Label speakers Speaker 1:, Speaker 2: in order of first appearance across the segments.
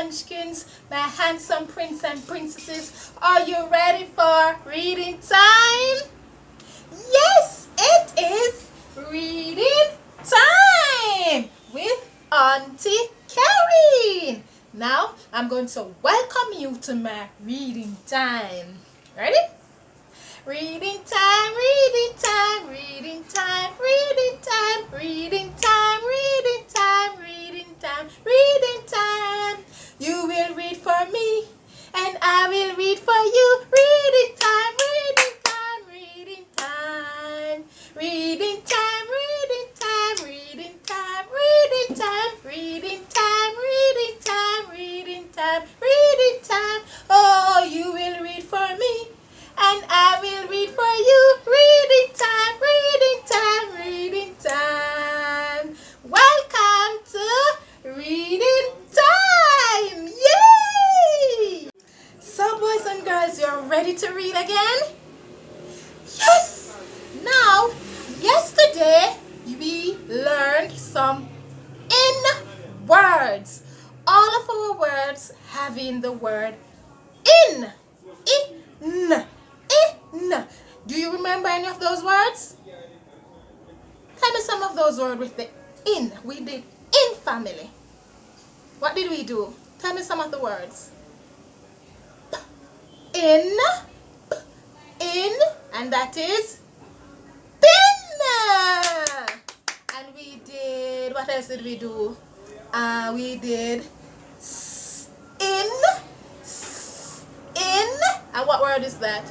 Speaker 1: munchkins, my handsome prince and princesses. Are you ready for reading time? Yes, it is reading time with Auntie Karen. Now, I'm going to welcome you to my reading time. Ready? Reading time, reading time, reading time, reading time, reading time, reading time, reading time, reading time. You will read for me, and I will read for you. Reading time, reading time, reading time, reading time, reading time, reading time, reading time, reading time, reading time, reading time, reading time. Oh, you will read for me, and I will read for you. Reading time, reading time, reading time. Welcome to reading time. Yay! So boys and girls, you're ready to read again? Yes! Now, yesterday we learned some in words. All of our words having the word in. In. In. Do you remember any of those words? Tell me some of those words with the in. We did in family. What did we do? Tell me some of the words. In. In. And that is pin. And we did, what else did we do? We did in. In. And what word is that?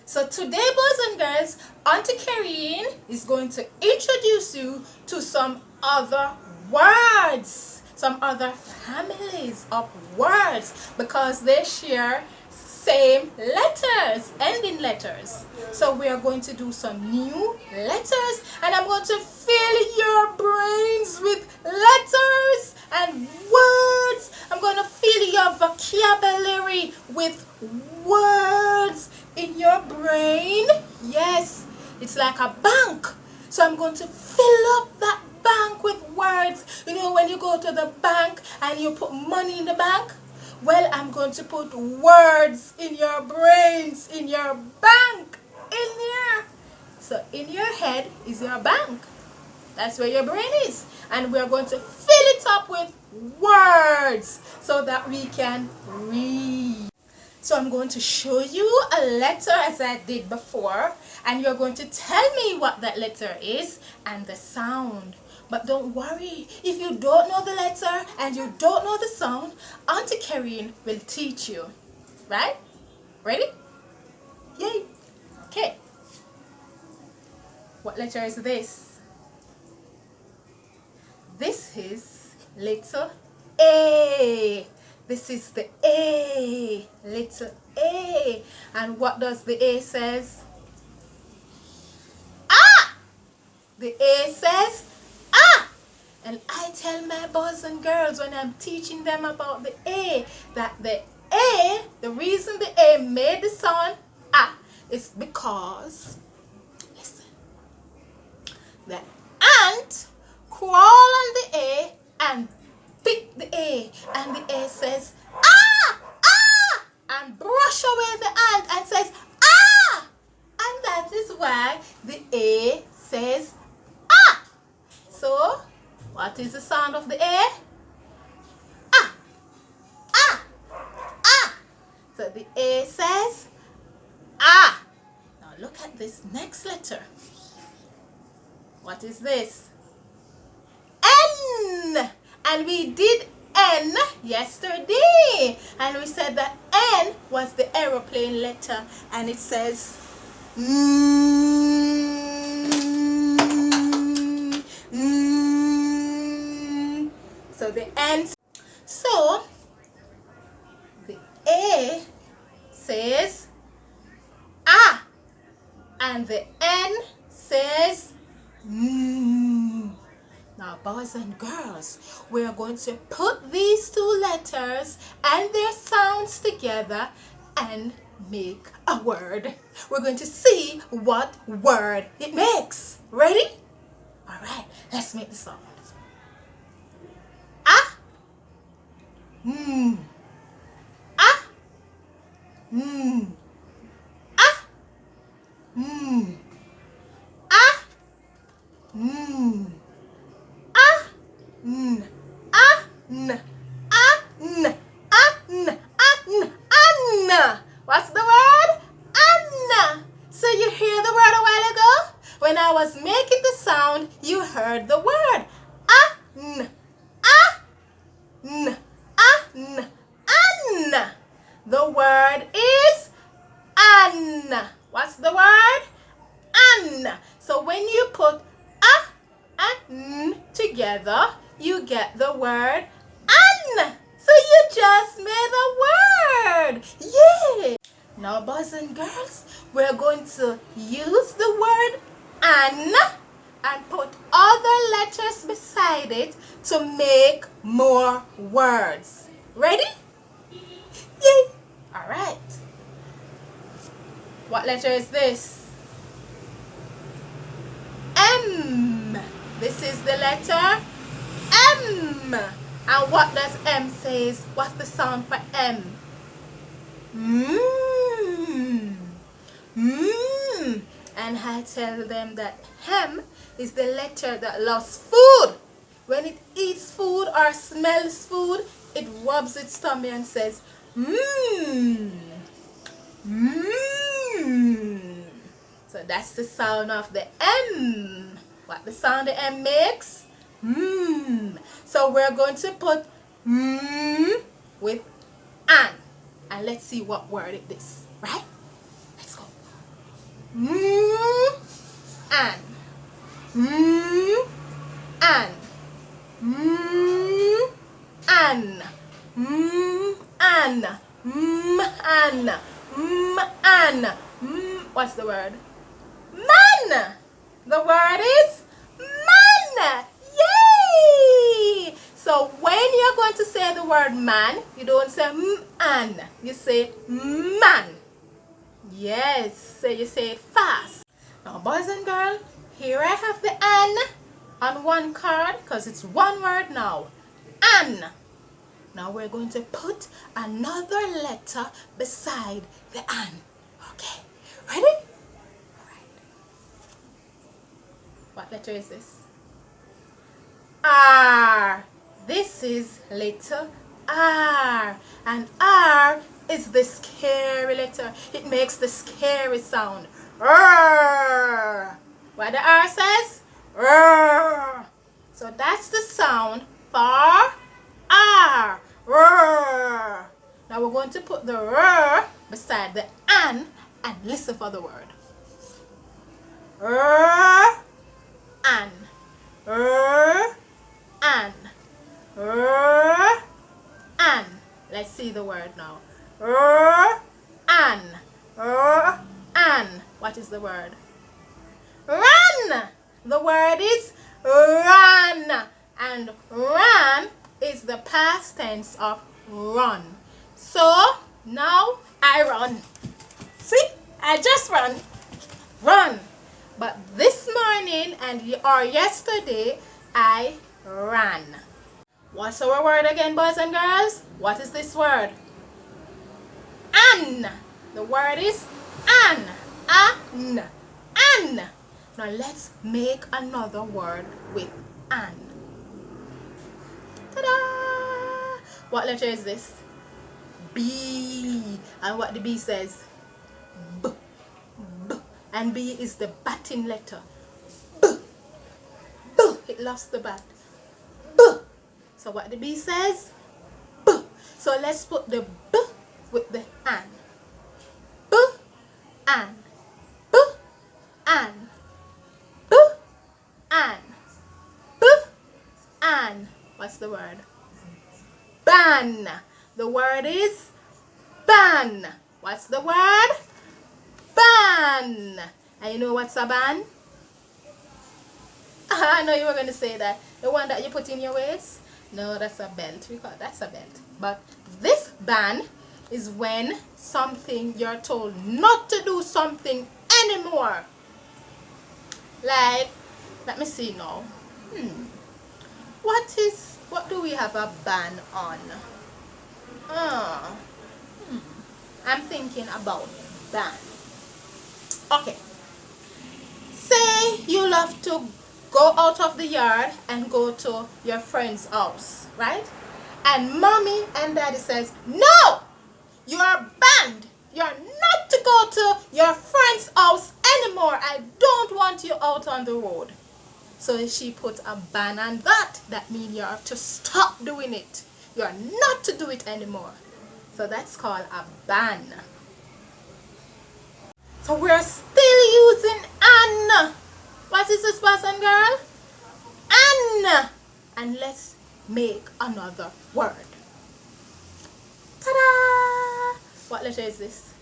Speaker 1: So today, boys and girls, Auntie Karen is going to introduce you to some other words, some other families of words, because they share same letters, ending letters. So we are going to do some new letters, and I'm going to fill your brains with letters and words. I'm going to fill your vocabulary with words in your brain. Yes, it's like a bank. So I'm going to fill up that bank with words. You know, when you go to the bank and you put money in the bank, well, I'm going to put words in your brains, in your bank, in there. So in your head is your bank. That's where your brain is. And we're going to fill it up with words so that we can read. So I'm going to show you a letter as I did before, and you're going to tell me what that letter is and the sound. But don't worry, if you don't know the letter and you don't know the sound, Auntie Karen will teach you. Right? Ready? Yay! Okay. What letter is this? This is letter A. This is the A. Letter A. And what does the A says? Ah! The A says ah! And I tell my boys and girls when I'm teaching them about the A, that the A, the reason the A made the sound ah is because, listen, the ant crawl on the A and pick the A, and the A says ah! Ah! And brush away the ant and says ah! And that is why the A says ah. So what is the sound of the A? Ah! Ah! Ah! So the A says ah. Now look at this next letter. What is this? N. And we did N yesterday. And we said that N was the aeroplane letter. And it says So the N. So the A says ah, and the N says Now, boys and girls, we are going to put these two letters and their sounds together and make a word. We're going to see what word it makes. Ready? All right, let's make the sound. N. Ah, n. Ah, n. Ah, n. Ah, n. Ah, n. An. What's the word? An. So you hear the word a while ago? When I was making the sound, you heard the word. Ah, n. Ah, n. Ah, n. An. The word is an. What's the word? An. So when you put a and n together, you get the word an. So you just made a word. Yay! Now, boys and girls, we're going to use the word an and put other letters beside it to make more words. Ready? Yay! All right. What letter is this? M. This is the letter M. And what does M says? What's the sound for M? Mmm. Mmm. And I tell them that M is the letter that loves food. When it eats food or smells food, it rubs its tummy and says, mmm. Mmm. So that's the sound of the M. What the sound the M makes? Mmm. So we're going to put mmm with an. And let's see what word it is. Right? Let's go. Mmm. An. Mmm. An. Mmm. An. Mmm. An. Mmm. An. Mmm. An. What's the word? Man. The word is man. Yay! So when you're going to say the word man, you don't say man. You say man. Yes. So you say it fast. Now, boys and girls, here I have the an on one card because it's one word now. An. Now we're going to put another letter beside the an. Okay. Ready? All right. What letter is this? R. This is letter R. And R is the scary letter. It makes the scary sound. R. What the R says? R. So that's the sound for R. R. Now we're going to put the R beside the an and listen for the word. R. An. R. An. R. An. Let's see the word now. R. An. R. An. What is the word? Run. The word is run. And run is the past tense of run. So now I run. See? I just run. Run. But this morning or yesterday, I ran. What's our word again, boys and girls? What is this word? An. The word is an. An. An. Now let's make another word with an. Ta-da! What letter is this? B. And what the B says? B. B. And B is the batting letter. B. B. It lost the bat. B. So what the B says? B. So let's put the B with the an. B. An. B. An. B. An. B. An. What's the word? Ban. The word is ban. What's the word? Ban. And you know what's a ban? I know you were going to say that. The one that you put in your waist? No, that's a belt. That's a belt. But this ban is when you're told not to do something anymore. Like, let me see now. What do we have a ban on? I'm thinking about ban. Okay. Say you love to go out of the yard and go to your friend's house, right? And mommy and daddy says, no, you are banned. You're not to go to your friend's house anymore. I don't want you out on the road. So she put a ban on that. That means you have to stop doing it. You're not to do it anymore. So that's called a ban. So we're still using an. What is this person, girl? An. And let's make another word. Ta-da! What letter is this?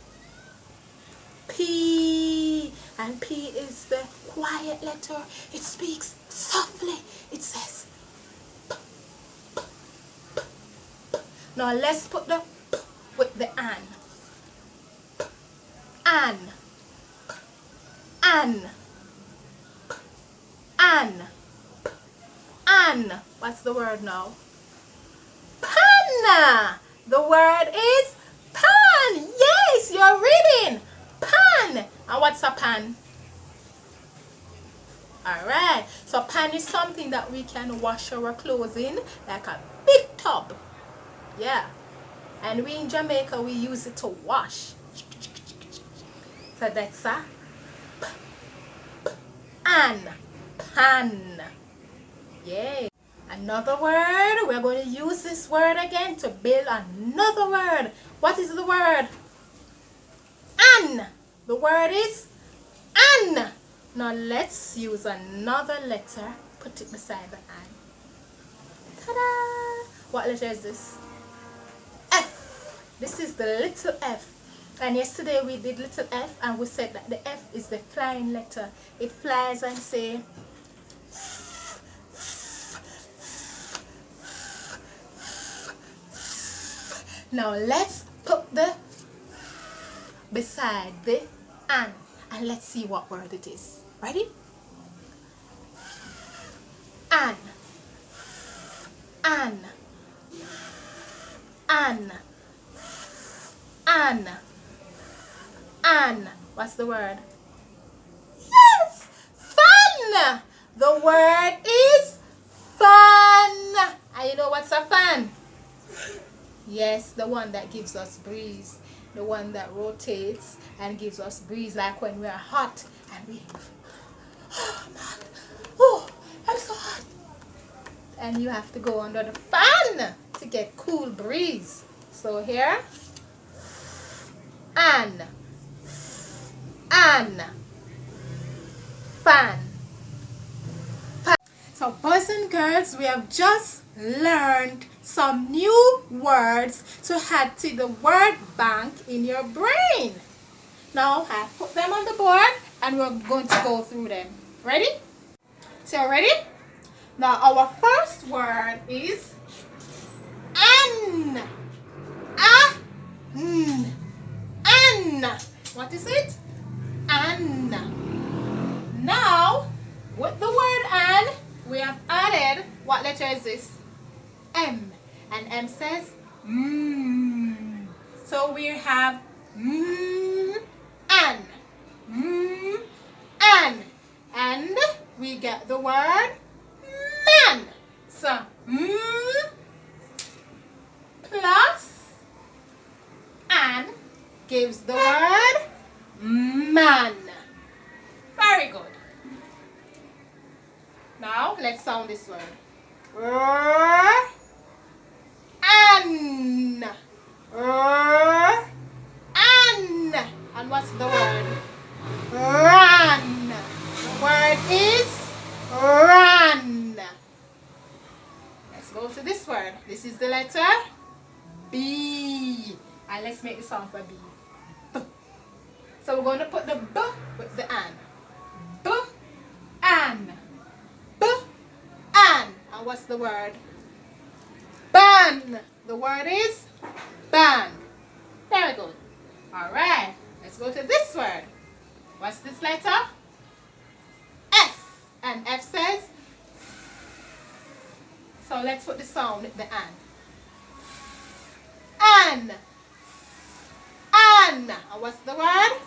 Speaker 1: P. And P is the quiet letter. It speaks softly. It says P, P, P, P. Now let's put the P with the an. P, an. P, an. P, an. P, an. What's the word now? Pan. The word is pan. Yes, you're reading. Pan. And what's a pan? Alright, so pan is something that we can wash our clothes in, like a big tub. Yeah. And we in Jamaica, we use it to wash. So that's a pan. Pan. Yeah. Another word. We're going to use this word again to build another word. What is the word? An. The word is an. Now let's use another letter. Put it beside the an. Ta-da! What letter is this? F. This is the little f. And yesterday we did little f and we said that the f is the flying letter. It flies and say now let's put the beside the an and let's see what word it is. Ready? An. An. An. An. An. What's the word? Yes! Fan! The word is fan. And you know what's a fan? Yes, the one that gives us breeze. The one that rotates and gives us breeze, like when we're hot and we, oh, I'm hot. Oh, I'm so hot. And you have to go under the fan to get cool breeze. So here, an, fan. So boys and girls, we have just learned some new words to add to the word bank in your brain. Now I put them on the board and we're going to go through them. Ready? So ready? Now our first word is an. An. What is it? An. Now with the word an, we have added, what letter is this? M. And M says So we have an. An. And we get the word man. So plus an gives the word man. Very good. Now let's sound this word. An. An. And what's the word? Run. The word is run. Let's go to this word. This is the letter B. And let's make the sound for B. B. So we're going to put the B with the an. B. An. B. An. And what's the word? Ban. The word is ban. Very good. Alright. Let's go to this word. What's this letter? F. And F says. So let's put the sound with the an. An. An. And what's the word?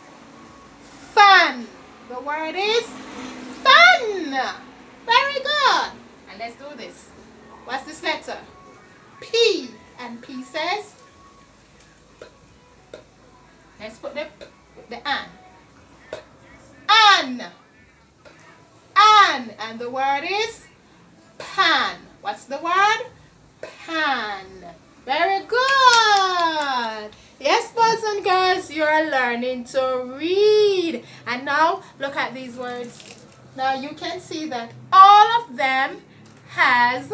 Speaker 1: Fun. The word is fun. Very let's do this. What's this letter? P. And P says, let's put the an. An. An. And the word is pan. What's the word? Pan. Very good. Yes, boys and girls, you are learning to read. And now look at these words. Now you can see that all of them has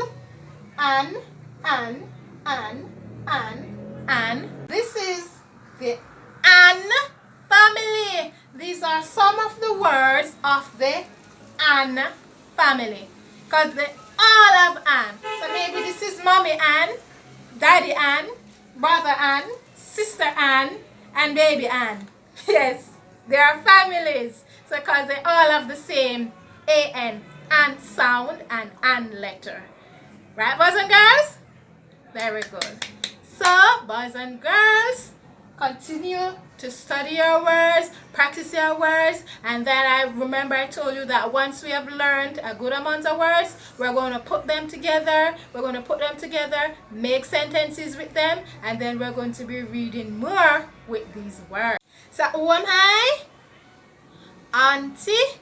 Speaker 1: an. This is the an family. These are some of the words of the an family. Because they all have an. So maybe this is mommy an, daddy an, brother an, sister an, and baby an. Yes, they are families. So because they all have the same an sound and an letter. Right, boys and girls? Very good. So, boys and girls, continue to study your words, practice your words, and then I told you that once we have learned a good amount of words, we're going to put them together. We're going to put them together, make sentences with them, and then we're going to be reading more with these words. So, who am I? Auntie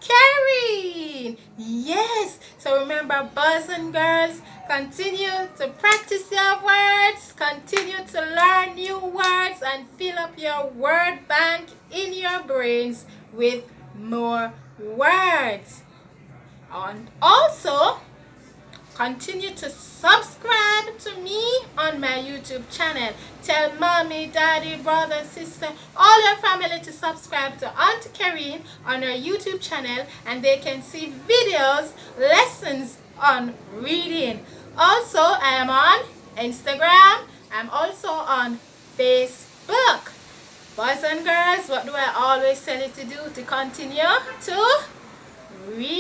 Speaker 1: Karen. Yes. So remember, boys and girls, continue to practice your words, continue to learn new words, and fill up your word bank in your brains with more words. And also, continue to subscribe to me on my YouTube channel. Tell mommy, daddy, brother, sister, all your family to subscribe to Auntie Karen on her YouTube channel, and they can see videos, lessons on reading. Also, I am on Instagram. I'm also on Facebook. Boys and girls, what do I always tell you to do to continue to read?